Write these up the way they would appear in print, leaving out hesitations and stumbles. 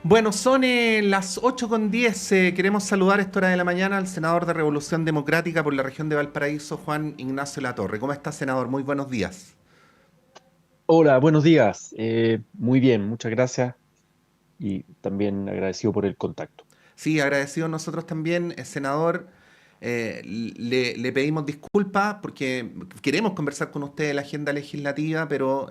Bueno, son las 8:10. Queremos saludar a esta hora de la mañana al senador de Revolución Democrática por la región de Valparaíso, Juan Ignacio Latorre. ¿Cómo está, senador? Muy buenos días. Hola, buenos días. Muy bien, muchas gracias y también agradecido por el contacto. Sí, agradecido nosotros también, senador. Le pedimos disculpas porque queremos conversar con usted de la agenda legislativa, pero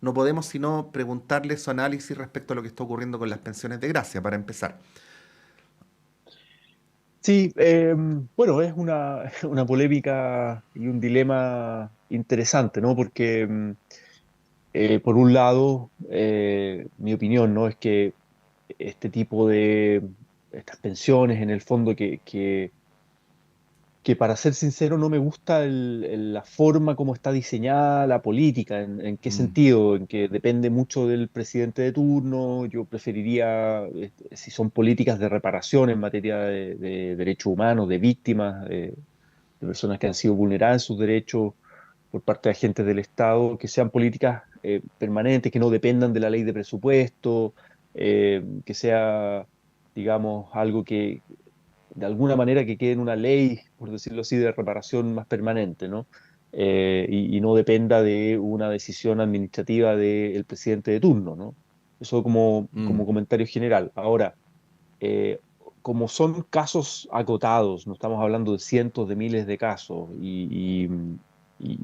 no podemos sino preguntarle su análisis respecto a lo que está ocurriendo con las pensiones de gracia, para empezar. Sí, bueno, es una, una polémica y un dilema interesante, ¿no? Porque, por un lado, mi opinión, ¿no? Es que este tipo de, estas pensiones, en el fondo, que para ser sincero no me gusta la forma como está diseñada la política, en qué Mm, sentido, en que depende mucho del presidente de turno. Yo preferiría, si son políticas de reparación en materia de derechos humanos, de víctimas, de personas que han sido vulneradas en sus derechos por parte de agentes del Estado, que sean políticas permanentes, que no dependan de la ley de presupuesto, que sea, digamos, algo que de alguna manera que quede en una ley, por decirlo así, de reparación más permanente, ¿no? Y no dependa de una decisión administrativa del presidente de turno, ¿no? Eso como mm, comentario general. Ahora, eh, como son casos acotados, no estamos hablando de cientos de miles de casos y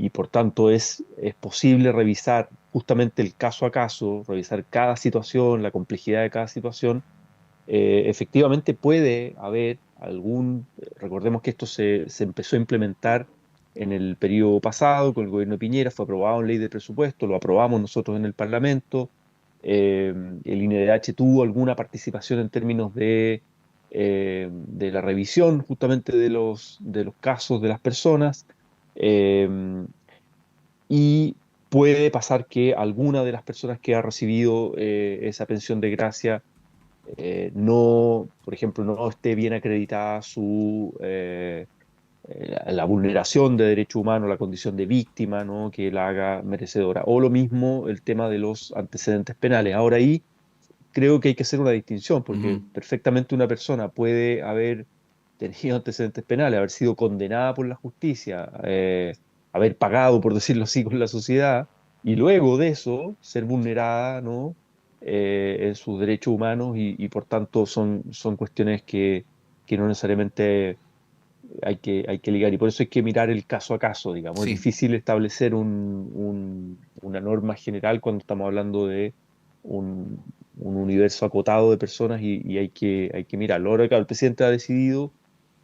por tanto es posible revisar justamente el caso a caso, revisar cada situación, la complejidad de cada situación. Efectivamente puede haber recordemos que esto se empezó a implementar en el periodo pasado con el gobierno de Piñera, fue aprobado en ley de presupuesto, lo aprobamos nosotros en el Parlamento. El INDH tuvo alguna participación en términos de la revisión justamente de los casos de las personas. eh, y puede pasar que alguna de las personas que ha recibido esa pensión de gracia no, por ejemplo, no esté bien acreditada la vulneración de derechos humanos, la condición de víctima, ¿no? Que la haga merecedora. O lo mismo el tema de los antecedentes penales. Ahora ahí creo que hay que hacer una distinción, porque ujú. perfectamente una persona puede haber tenido antecedentes penales, haber sido condenada por la justicia, haber pagado, por decirlo así, con la sociedad, y luego de eso ser vulnerada, ¿no? En sus derechos humanos y por tanto son cuestiones que no necesariamente hay que ligar y por eso hay que mirar el caso a caso, digamos. Es Sí. difícil establecer una norma general cuando estamos hablando de un universo acotado de personas y hay que mirarlo. Ahora, claro, el presidente ha decidido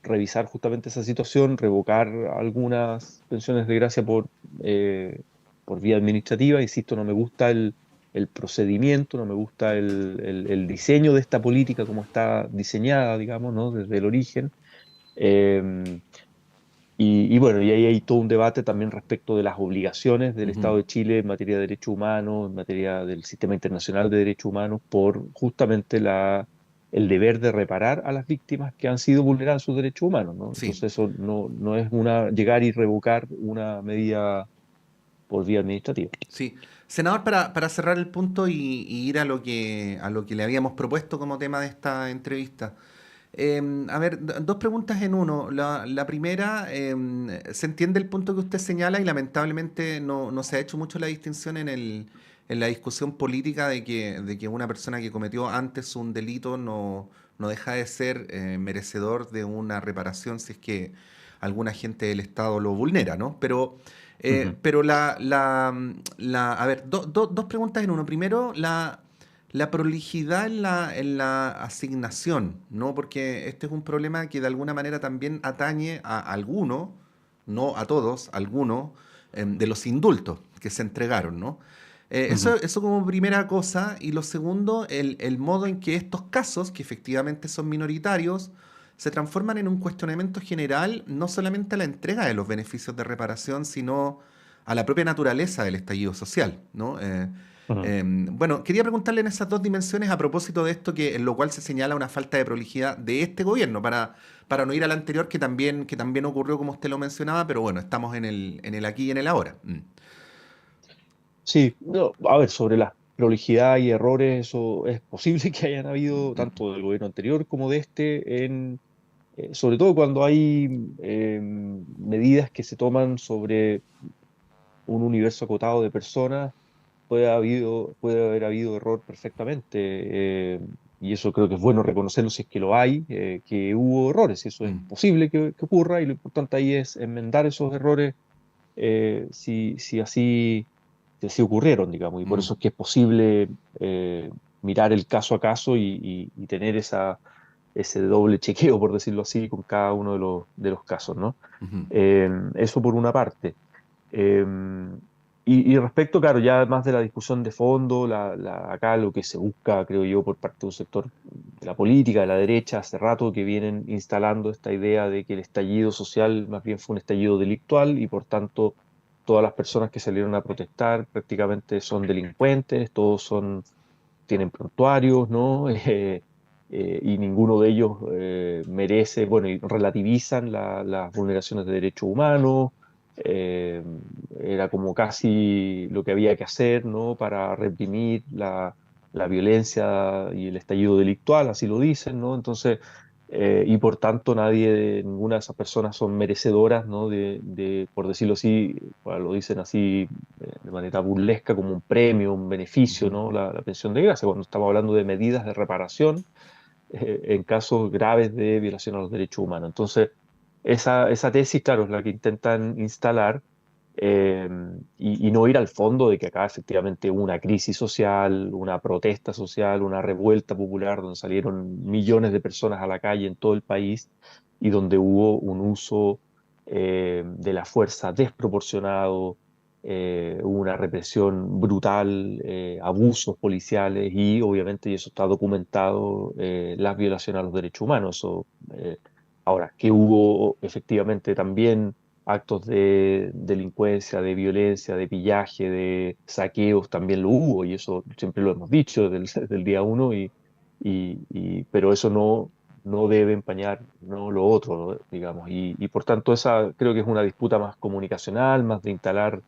revisar justamente esa situación, revocar algunas pensiones de gracia por vía administrativa. Insisto, no me gusta el procedimiento, no me gusta el diseño de esta política como está diseñada, digamos, ¿no? Desde el origen. Eh, y bueno, y ahí hay todo un debate también respecto de las obligaciones del Ujú. Estado de Chile en materia de derechos humanos, en materia del sistema internacional de derechos humanos, por justamente el deber de reparar a las víctimas que han sido vulneradas sus derechos humanos, ¿no? Sí. Entonces eso no es llegar y revocar una medida por vía administrativa. Sí. Senador, para cerrar el punto y ir a lo que le habíamos propuesto como tema de esta entrevista. A ver, dos preguntas en uno. La primera, se entiende el punto que usted señala y lamentablemente no se ha hecho mucho la distinción en la discusión política de que una persona que cometió antes un delito no deja de ser merecedor de una reparación si es que algún agente del Estado lo vulnera, ¿no? Ujú. Pero a ver, dos preguntas en uno. Primero, la prolijidad en la asignación, ¿no? Porque este es un problema que de alguna manera también atañe a algunos, no a todos, algunos, de los indultos que se entregaron, ¿no? Ujú. Eso como primera cosa. Y lo segundo, el modo en que estos casos, que efectivamente son minoritarios, se transforman en un cuestionamiento general, no solamente a la entrega de los beneficios de reparación, sino a la propia naturaleza del estallido social, ¿no? Ujú. Bueno, quería preguntarle en esas dos dimensiones a propósito de esto, que, en lo cual se señala una falta de prolijidad de este gobierno, para no ir al anterior que también ocurrió como usted lo mencionaba, pero bueno, estamos en el aquí y en el ahora. Mm. Sí, no, a ver, sobre desprolijidad y errores, eso es posible que hayan habido tanto del gobierno anterior como de este, sobre todo cuando hay medidas que se toman sobre un universo acotado de personas, puede haber habido error perfectamente. Y eso creo que es bueno reconocerlo si es que lo hay, que hubo errores, y eso es Mm, posible que ocurra, y lo importante ahí es enmendar esos errores si así, si así ocurrieron, digamos. Y por mm, eso es que es posible mirar el caso a caso y tener ese doble chequeo, por decirlo así, con cada uno de los casos, ¿no? ujú, Eso por una parte. Eh, y respecto, claro, ya más de la discusión de fondo, acá lo que se busca, creo yo, por parte de un sector de la política, de la derecha, hace rato que vienen instalando esta idea de que el estallido social más bien fue un estallido delictual y por tanto todas las personas que salieron a protestar prácticamente son delincuentes, tienen prontuarios, ¿no? Y ninguno de ellos merece, bueno, y relativizan las vulneraciones de derechos humanos. eh, Era como casi lo que había que hacer, ¿no? Para reprimir la violencia y el estallido delictual, así lo dicen, ¿no? Entonces, y por tanto ninguna de esas personas son merecedoras, ¿no? Por decirlo así, bueno, lo dicen así de manera burlesca, como un premio, un beneficio, ujú, ¿no? La pensión de gracia, cuando estamos hablando de medidas de reparación en casos graves de violación a los derechos humanos. Entonces, esa tesis, claro, es la que intentan instalar eh, y no ir al fondo de que acá efectivamente hubo una crisis social, una protesta social, una revuelta popular donde salieron millones de personas a la calle en todo el país y donde hubo un uso de la fuerza desproporcionado, hubo una represión brutal, abusos policiales y obviamente, y eso está documentado, las violaciones a los derechos humanos. Ahora, que hubo efectivamente también actos de delincuencia, de violencia, de pillaje, de saqueos, también lo hubo, y eso siempre lo hemos dicho desde el, del día uno, pero eso no debe empañar, ¿no? Lo otro, ¿no? Digamos, y por tanto esa creo que es una disputa más comunicacional, más de instalar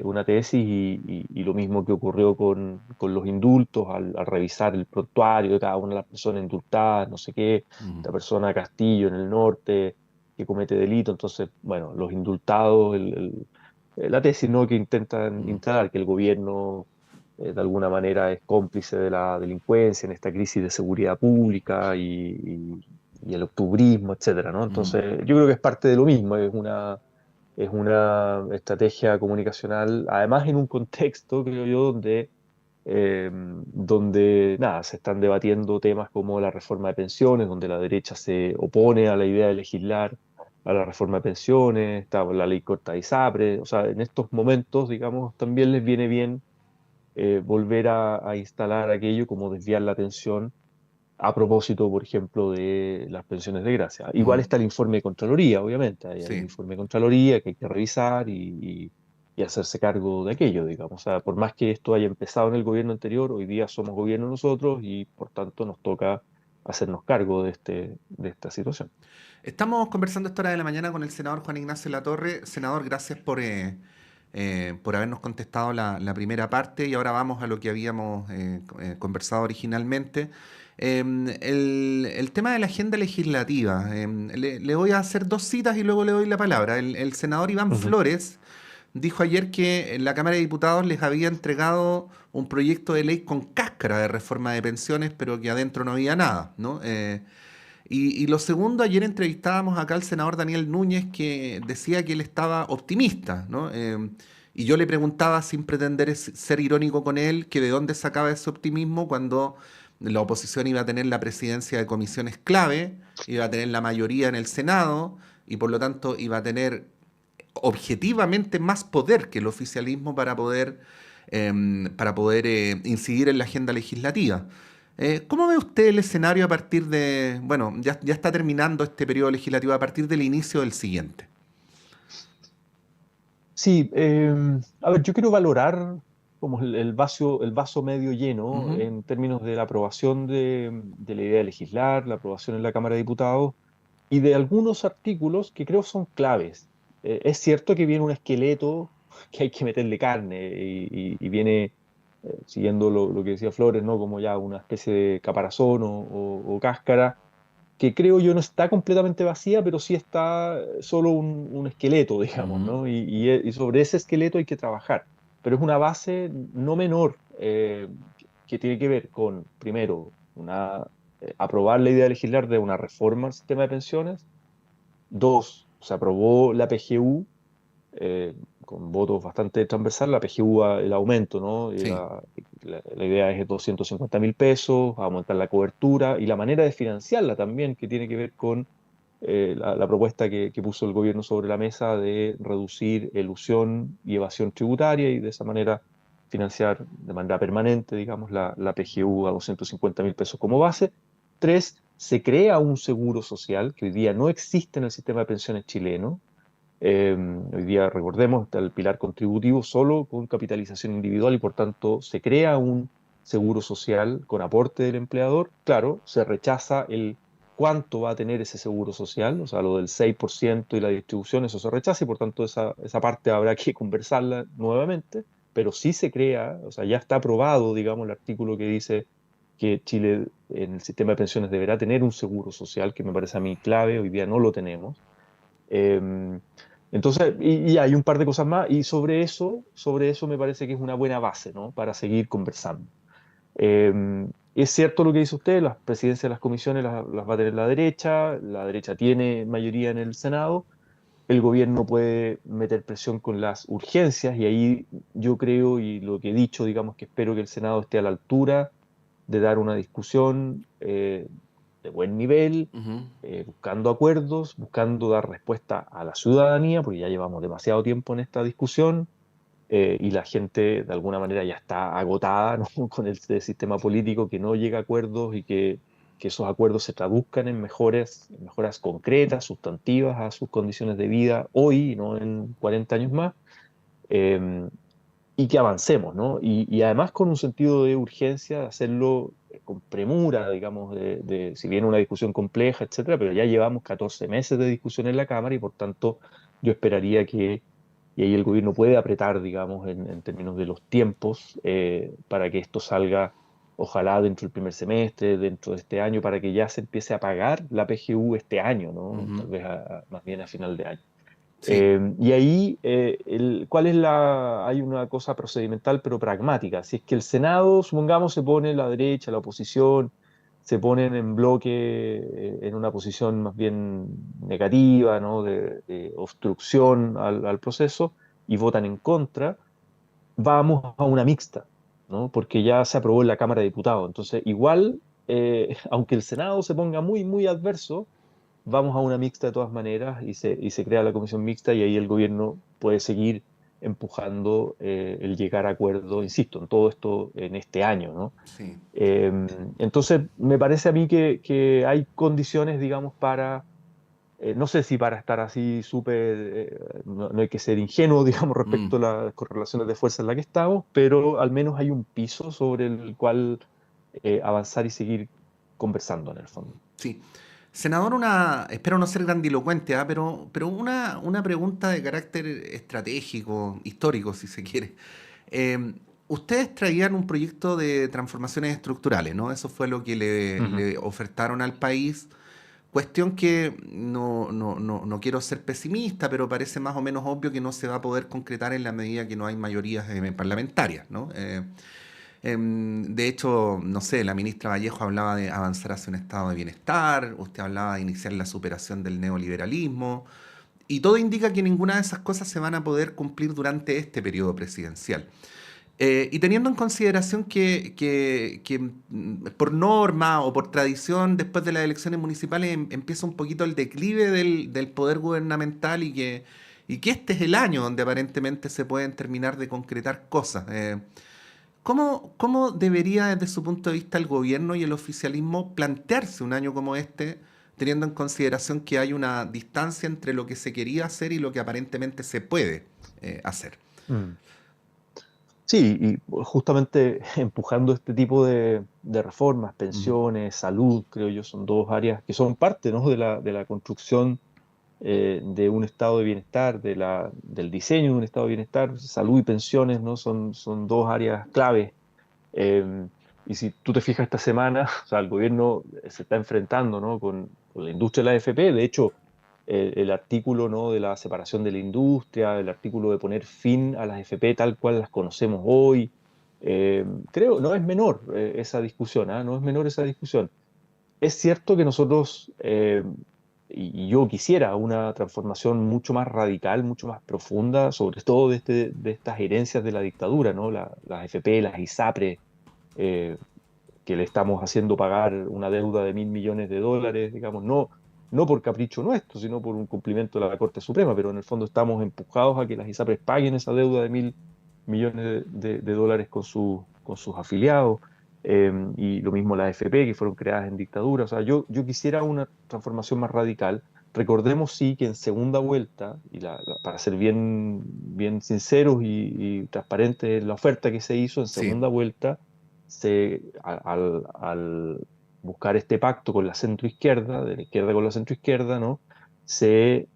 una tesis y lo mismo que ocurrió con los indultos al revisar el prontuario de cada una de las personas indultadas, no sé qué, ujú, esta persona Castillo en el norte que comete delito, entonces, bueno, los indultados, la tesis, ¿no? Que intentan ujú, instalar, que el gobierno de alguna manera es cómplice de la delincuencia en esta crisis de seguridad pública y el octubrismo, etcétera, ¿no? ujú. Entonces, yo creo que es parte de lo mismo, es una estrategia comunicacional, además en un contexto, creo yo, donde nada, se están debatiendo temas como la reforma de pensiones, donde la derecha se opone a la idea de legislar a la reforma de pensiones, está la ley corta de ISAPRE, o sea, en estos momentos, digamos, también les viene bien volver a instalar aquello como desviar la atención a propósito, por ejemplo, de las pensiones de gracia. Igual Mm, está el informe de Contraloría, obviamente, hay un sí. informe de Contraloría que hay que revisar y hacerse cargo de aquello, digamos. O sea, por más que esto haya empezado en el gobierno anterior, hoy día somos gobierno nosotros y por tanto nos toca hacernos cargo de esta situación. Estamos conversando a esta hora de la mañana con el senador Juan Ignacio Latorre. Senador, gracias por habernos contestado la primera parte y ahora vamos a lo que habíamos conversado originalmente. El tema de la agenda legislativa. Le voy a hacer dos citas y luego le doy la palabra. El senador Iván Ujú. Flores dijo ayer que la Cámara de Diputados les había entregado un proyecto de ley con cáscara de reforma de pensiones, pero que adentro no había nada, ¿no? Y lo segundo, ayer entrevistábamos acá al senador Daniel Núñez que decía que él estaba optimista, ¿no? Y yo le preguntaba, sin pretender ser irónico con él, que de dónde sacaba ese optimismo cuando la oposición iba a tener la presidencia de comisiones clave, iba a tener la mayoría en el Senado y por lo tanto iba a tener objetivamente más poder que el oficialismo para poder incidir en la agenda legislativa. ¿Cómo ve usted el escenario a partir de, bueno, ya está terminando este periodo legislativo, a partir del inicio del siguiente? Sí, a ver, yo quiero valorar como el vaso medio lleno Ujú, en términos de la aprobación de la idea de legislar, la aprobación en la Cámara de Diputados y de algunos artículos que creo son claves. Es cierto que viene un esqueleto que hay que meterle carne y viene siguiendo lo que decía Flores, ¿no? Como ya una especie de caparazón o cáscara, que creo yo no está completamente vacía, pero sí está solo un esqueleto, digamos, Ujú. ¿no? Y sobre ese esqueleto hay que trabajar. Pero es una base no menor, que tiene que ver con, primero, aprobar la idea de legislar de una reforma al sistema de pensiones. Dos, se aprobó la PGU, eh, con votos bastante transversal, la PGU, el aumento, ¿no? Sí. La idea es de 250.000 pesos, aumentar la cobertura y la manera de financiarla también, que tiene que ver con la propuesta que puso el gobierno sobre la mesa de reducir elusión y evasión tributaria y de esa manera financiar de manera permanente, digamos, la PGU a 250.000 pesos como base. Tres, se crea un seguro social que hoy día no existe en el sistema de pensiones chileno. Hoy día, recordemos, está el pilar contributivo solo con capitalización individual y por tanto se crea un seguro social con aporte del empleador. Claro, se rechaza el cuánto va a tener ese seguro social, o sea, lo del 6% y la distribución, eso se rechaza y por tanto esa parte habrá que conversarla nuevamente, pero sí se crea, o sea, ya está aprobado, digamos, el artículo que dice que Chile en el sistema de pensiones deberá tener un seguro social, que me parece a mí clave, hoy día no lo tenemos. Eh, entonces, y hay un par de cosas más, y sobre eso me parece que es una buena base, ¿no? Para seguir conversando. Eh, es cierto lo que dice usted, las presidencias de las comisiones las va a tener la derecha tiene mayoría en el Senado, el gobierno puede meter presión con las urgencias, y ahí yo creo, y lo que he dicho, digamos que espero que el Senado esté a la altura de dar una discusión de buen nivel, Ujú. buscando acuerdos, buscando dar respuesta a la ciudadanía, porque ya llevamos demasiado tiempo en esta discusión, y la gente de alguna manera ya está agotada, ¿no? Con el sistema político que no llega a acuerdos y que esos acuerdos se traduzcan en mejoras concretas, sustantivas a sus condiciones de vida hoy y no en 40 años más. Eh, y que avancemos, ¿no? Y además con un sentido de urgencia, de hacerlo con premura, digamos, si bien una discusión compleja, etcétera, pero ya llevamos 14 meses de discusión en la Cámara y por tanto yo esperaría y ahí el gobierno puede apretar, digamos, en términos de los tiempos, para que esto salga, ojalá dentro del primer semestre, dentro de este año, para que ya se empiece a pagar la PGU este año, ¿no? Ujú. Tal vez más bien a final de año. Sí. Y ahí, hay una cosa procedimental pero pragmática. Si es que el Senado, supongamos, se pone la derecha, la oposición, se ponen en bloque, en una posición más bien negativa, ¿no? De obstrucción al proceso y votan en contra, vamos a una mixta, ¿no? Porque ya se aprobó en la Cámara de Diputados. Entonces, igual, aunque el Senado se ponga muy, muy adverso, vamos a una mixta de todas maneras y se crea la comisión mixta y ahí el gobierno puede seguir empujando el llegar a acuerdo, insisto, en todo esto en este año, ¿no? Sí. Eh, entonces, me parece a mí que hay condiciones, digamos, no sé si para estar así súper, no hay que ser ingenuo, digamos, Mm. respecto a las correlaciones de fuerza en la que estamos, pero al menos hay un piso sobre el cual avanzar y seguir conversando en el fondo. Sí. Senador, espero no ser grandilocuente, ¿ah? Pero una pregunta de carácter estratégico, histórico, si se quiere. Eh, Ustedes traían un proyecto de transformaciones estructurales, ¿no? Eso fue lo que Ujú. le ofertaron al país. Cuestión que no quiero ser pesimista, pero parece más o menos obvio que no se va a poder concretar en la medida que no hay mayorías parlamentarias, ¿no? De hecho, no sé, la ministra Vallejo hablaba de avanzar hacia un estado de bienestar, usted hablaba de iniciar la superación del neoliberalismo, y todo indica que ninguna de esas cosas se van a poder cumplir durante este periodo presidencial. Y teniendo en consideración que por norma o por tradición, después de las elecciones municipales empieza un poquito el declive del poder gubernamental y que este es el año donde aparentemente se pueden terminar de concretar cosas. ¿Cómo debería, desde su punto de vista, el gobierno y el oficialismo plantearse un año como este, teniendo en consideración que hay una distancia entre lo que se quería hacer y lo que aparentemente se puede hacer? Mm. Sí, y justamente empujando este tipo de reformas, Ujú. pensiones, salud, creo yo, son dos áreas que son parte, ¿no? de la construcción de un estado de bienestar, del diseño de un estado de bienestar. Salud y pensiones, ¿no? Son dos áreas claves Eh, y si tú te fijas esta semana, o sea, el gobierno se está enfrentando, ¿no?, con la industria de la AFP. De hecho, el artículo, ¿no?, de la separación de la industria, el artículo de poner fin a las AFP tal cual las conocemos hoy, creo, no es menor esa discusión, ¿ah? No es menor esa discusión. Es cierto que nosotros, y yo quisiera una transformación mucho más radical, mucho más profunda, sobre todo de estas herencias de la dictadura, ¿no? Las FP, las ISAPRE, eh, que le estamos haciendo pagar una deuda de $1.000 millones, digamos, no por capricho nuestro, sino por un cumplimiento de la Corte Suprema, pero en el fondo estamos empujados a que las ISAPRES paguen esa deuda de $1.000 millones de dólares con sus afiliados, y lo mismo las AFP, que fueron creadas en dictadura. O sea, yo quisiera una transformación más radical. Recordemos, sí, que en segunda vuelta, y para ser bien sinceros y transparentes en la oferta que se hizo, en Sí. segunda vuelta, al buscar este pacto con la centroizquierda, de la izquierda con la centroizquierda, ¿no?, se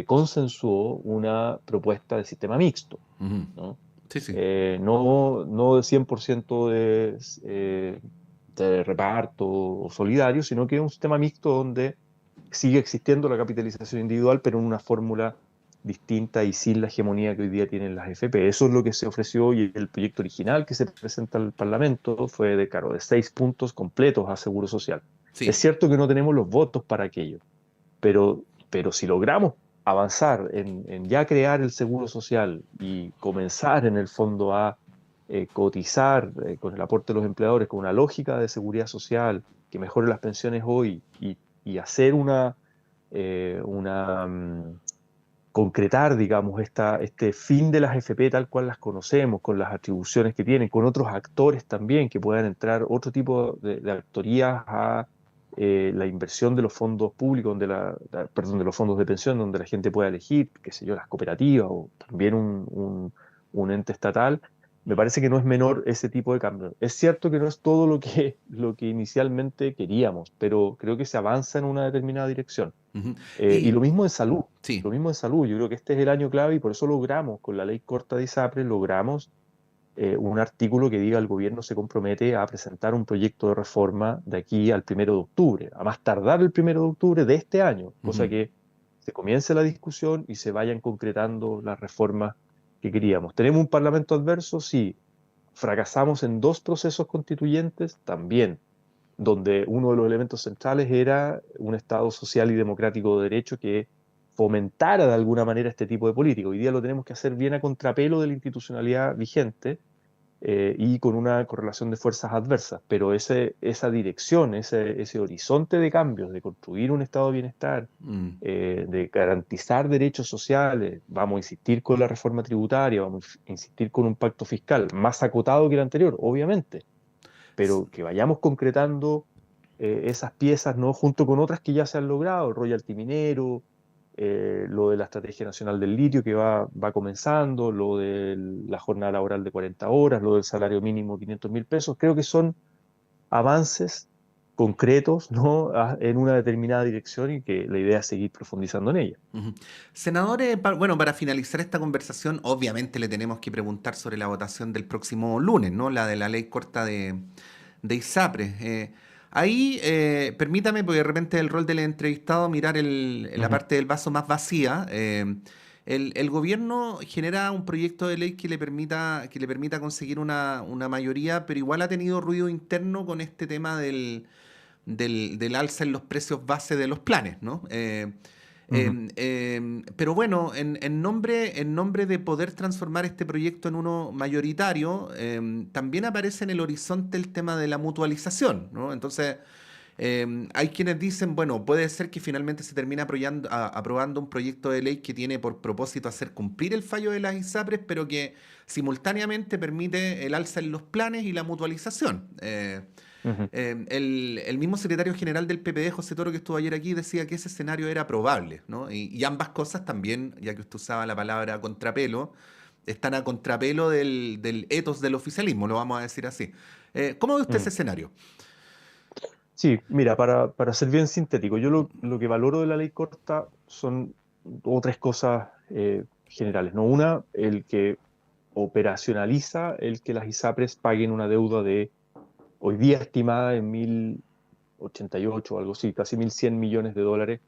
consensuó una propuesta de sistema mixto, Ujú. ¿no? Sí, sí. No de 100% de reparto o solidario, sino que es un sistema mixto donde sigue existiendo la capitalización individual, pero en una fórmula distinta y sin la hegemonía que hoy día tienen las FP. Eso es lo que se ofreció, y el proyecto original que se presenta al Parlamento fue claro, de 6 puntos completos a Seguro Social. Es Sí. cierto que no tenemos los votos para aquello, pero si logramos avanzar en ya crear el Seguro Social y comenzar en el fondo a cotizar con el aporte de los empleadores, con una lógica de seguridad social que mejore las pensiones hoy, y hacer concretar, digamos, este fin de las FP tal cual las conocemos, con las atribuciones que tienen, con otros actores también que puedan entrar, otro tipo de actorías a la inversión de los fondos públicos, perdón, de los fondos de pensión, donde la gente pueda elegir, qué sé yo, las cooperativas o también un ente estatal. Me parece que no es menor ese tipo de cambio. Es cierto que no es todo lo que inicialmente queríamos, pero creo que se avanza en una determinada dirección. Ujú. Y Y lo mismo en salud, sí. lo mismo en salud. Yo creo que este es el año clave, y por eso logramos, con la ley corta de ISAPRE, logramos un artículo que diga: el gobierno se compromete a presentar un proyecto de reforma de aquí al 1 de octubre, a más tardar el 1 de octubre de este año, cosa Ujú. que se comience la discusión y se vayan concretando las reformas que queríamos. ¿Tenemos un parlamento adverso? Sí. ¿Fracasamos en 2 procesos constituyentes? También, donde uno de los elementos centrales era un Estado social y democrático de derecho que fomentara de alguna manera este tipo de política. Hoy día lo tenemos que hacer bien a contrapelo de la institucionalidad vigente, y con una correlación de fuerzas adversas, pero esa dirección, ese horizonte de cambios, de construir un estado de bienestar, Mm. de garantizar derechos sociales, vamos a insistir con la reforma tributaria, vamos a insistir con un pacto fiscal más acotado que el anterior, obviamente, pero que vayamos concretando esas piezas, ¿no?, junto con otras que ya se han logrado, el royalty minero, lo de la Estrategia Nacional del Litio que va comenzando, lo de la jornada laboral de 40 horas, lo del salario mínimo 500.000 pesos. Creo que son avances concretos, ¿no?, en una determinada dirección, y que la idea es seguir profundizando en ella. Ujú. Senadores, bueno, para finalizar esta conversación, obviamente le tenemos que preguntar sobre la votación del próximo lunes, ¿no? La de la ley corta de ISAPRES. Ahí, permítame, porque de repente el rol del entrevistado, mirar la Ujú. parte del vaso más vacía. El gobierno genera un proyecto de ley que le permita conseguir una mayoría, pero igual ha tenido ruido interno con este tema del alza en los precios base de los planes, ¿no? Ujú. Pero bueno, en nombre de poder transformar este proyecto en uno mayoritario, también aparece en el horizonte el tema de la mutualización, ¿no? Entonces, hay quienes dicen, bueno, puede ser que finalmente se termine aprobando un proyecto de ley que tiene por propósito hacer cumplir el fallo de las ISAPRES, pero que simultáneamente permite el alza en los planes y la mutualización. Ujú. El mismo secretario general del PPD, José Toro, que estuvo ayer aquí, decía que ese escenario era probable, ¿no? Y ambas cosas también, ya que usted usaba la palabra contrapelo, están a contrapelo del ethos del oficialismo, lo vamos a decir así. ¿Cómo ve usted ese Ujú. escenario? Sí, mira, para ser bien sintético, yo lo que valoro de la ley corta son 2 o 3 cosas generales, ¿no? Una, el que operacionaliza el que las ISAPRES paguen una deuda de hoy día estimada en 1.088 o algo así, casi 1.100 millones de dólares,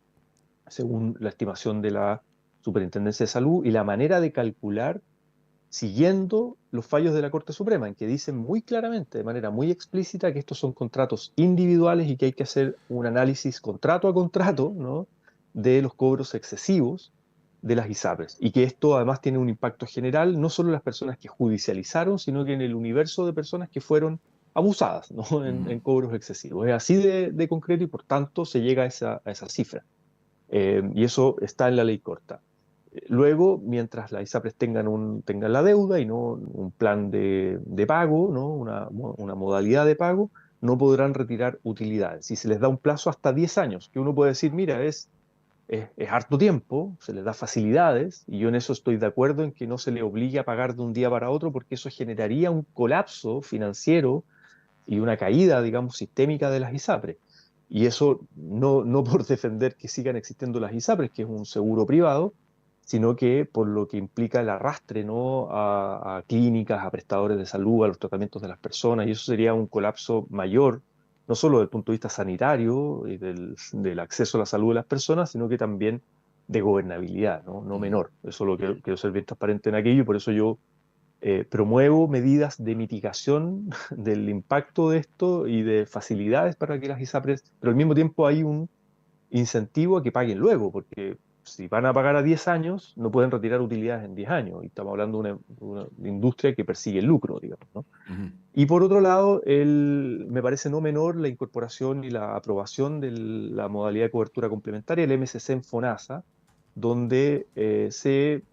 según la estimación de la Superintendencia de Salud, y la manera de calcular siguiendo los fallos de la Corte Suprema, en que dicen muy claramente, de manera muy explícita, que estos son contratos individuales y que hay que hacer un análisis contrato a contrato, ¿no?, de los cobros excesivos de las ISAPRES. Y que esto además tiene un impacto general, no solo en las personas que judicializaron, sino que en el universo de personas que fueron abusadas, ¿no?, en cobros excesivos. Es así de concreto y por tanto se llega a esa cifra. Y eso está en la ley corta. Luego, mientras las ISAPRES tengan la deuda y no un plan de pago, ¿no?, una modalidad de pago, no podrán retirar utilidades. Y se les da un plazo hasta 10 años, que uno puede decir, mira, es harto tiempo, se les da facilidades, y yo en eso estoy de acuerdo en que no se le obligue a pagar de un día para otro, porque eso generaría un colapso financiero y una caída, digamos, sistémica de las ISAPRES. Y eso no por defender que sigan existiendo las ISAPRES, que es un seguro privado, sino que por lo que implica el arrastre, ¿no?, a clínicas, a prestadores de salud, a los tratamientos de las personas, y eso sería un colapso mayor, no solo desde el punto de vista sanitario y del acceso a la salud de las personas, sino que también de gobernabilidad, ¿no?, no menor. Eso lo quiero ser bien transparente en aquello, y por eso yo promuevo medidas de mitigación del impacto de esto y de facilidades para que las ISAPRES, pero al mismo tiempo hay un incentivo a que paguen luego, porque si van a pagar a 10 años, no pueden retirar utilidades en 10 años, y estamos hablando de una industria que persigue el lucro, digamos, ¿no? Ujú. Y por otro lado, me parece no menor la incorporación y la aprobación de la modalidad de cobertura complementaria, el MSC en FONASA, donde se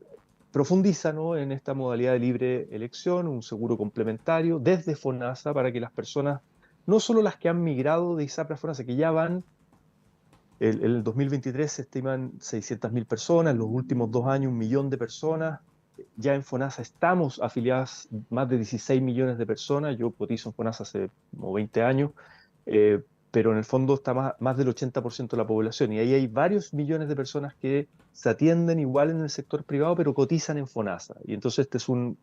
profundiza, ¿no?, en esta modalidad de libre elección, un seguro complementario desde FONASA para que las personas, no solo las que han migrado de ISAPRE a FONASA, que ya van, el 2023 se estiman 600.000 personas, en los últimos 2 años 1 millón de personas, ya en FONASA estamos afiliadas más de 16 millones de personas, yo cotizo en FONASA hace como 20 años, eh, pero en el fondo está más del 80% de la población, y ahí hay varios millones de personas que se atienden igual en el sector privado, pero cotizan en FONASA. Y entonces este es un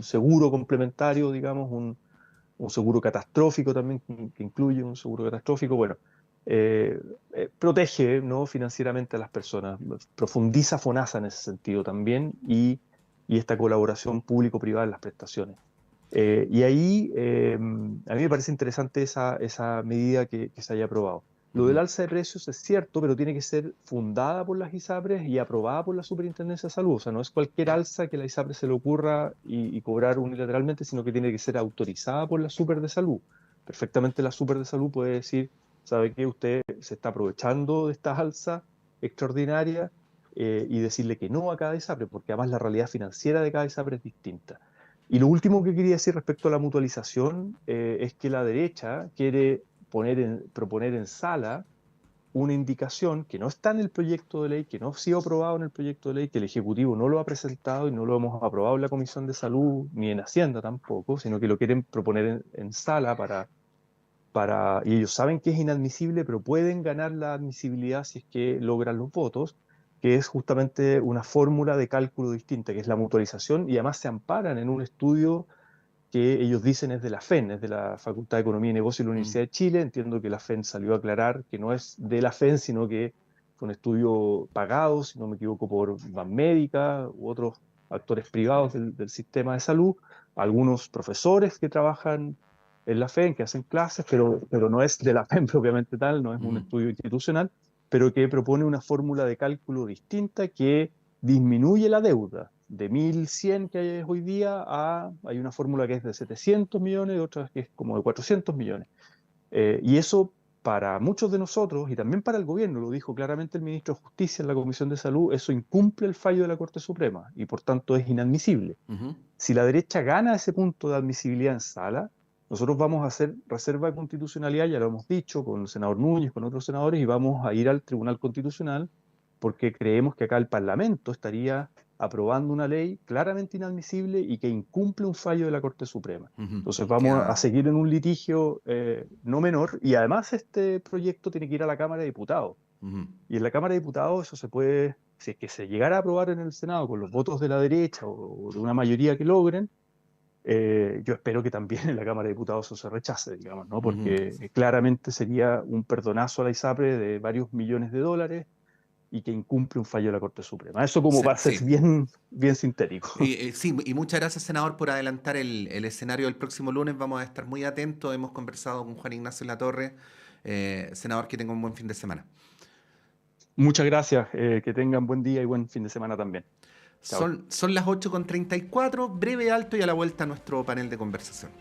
seguro complementario, digamos, un seguro catastrófico también, que incluye un seguro catastrófico. Bueno, eh, protege, ¿no?, financieramente a las personas, profundiza FONASA en ese sentido también, y esta colaboración público-privada en las prestaciones. Y ahí a mí me parece interesante esa medida que se haya aprobado. Lo del Ujú. alza de precios es cierto, pero tiene que ser fundada por las ISAPRES y aprobada por la Superintendencia de Salud. O sea, no es cualquier alza que la ISAPRES se le ocurra y cobrar unilateralmente, sino que tiene que ser autorizada por la Super de Salud. Perfectamente la Super de Salud puede decir, ¿sabe qué? Usted se está aprovechando de esta alza extraordinaria, y decirle que no a cada ISAPRE, porque además la realidad financiera de cada ISAPRE es distinta. Y lo último que quería decir respecto a la mutualización es que la derecha quiere proponer en sala una indicación que no está en el proyecto de ley, que no ha sido aprobado en el proyecto de ley, que el Ejecutivo no lo ha presentado y no lo hemos aprobado en la Comisión de Salud ni en Hacienda tampoco, sino que lo quieren proponer en sala y ellos saben que es inadmisible, pero pueden ganar la admisibilidad si es que logran los votos, que es justamente una fórmula de cálculo distinta, que es la mutualización, y además se amparan en un estudio que ellos dicen es de la FEN, es de la Facultad de Economía y Negocio de la Mm. Universidad de Chile. Entiendo que la FEN salió a aclarar que no es de la FEN, sino que fue un estudio pagado, si no me equivoco, por Banmédica u otros actores privados del sistema de salud, algunos profesores que trabajan en la FEN, que hacen clases, pero no es de la FEN propiamente tal, no es un Ujú. estudio institucional, pero que propone una fórmula de cálculo distinta que disminuye la deuda de 1.100 que hay hoy día hay una fórmula que es de 700 millones y otra que es como de 400 millones. Y eso para muchos de nosotros y también para el gobierno, lo dijo claramente el ministro de Justicia en la Comisión de Salud, eso incumple el fallo de la Corte Suprema y por tanto es inadmisible. Ujú. Si la derecha gana ese punto de admisibilidad en sala, nosotros vamos a hacer reserva de constitucionalidad, ya lo hemos dicho con el senador Núñez, con otros senadores, y vamos a ir al Tribunal Constitucional porque creemos que acá el Parlamento estaría aprobando una ley claramente inadmisible y que incumple un fallo de la Corte Suprema. Ujú. Entonces vamos a Ya. seguir en un litigio no menor, y además este proyecto tiene que ir a la Cámara de Diputados. Ujú. Y en la Cámara de Diputados eso se puede si es que se llegara a aprobar en el Senado con los votos de la derecha o de una mayoría que logren, yo espero que también en la Cámara de Diputados eso se rechace, digamos, ¿no? Ujú. Porque claramente sería un perdonazo a la ISAPRE de varios millones de dólares y que incumple un fallo de la Corte Suprema. Eso como para ser Sí. bien, bien sintético. Sí, y muchas gracias, senador, por adelantar el escenario del próximo lunes. Vamos a estar muy atentos. Hemos conversado con Juan Ignacio Latorre. Senador, que tenga un buen fin de semana. Muchas gracias, que tengan buen día y buen fin de semana también. Chao. Son las 8:34, breve alto y a la vuelta a nuestro panel de conversación.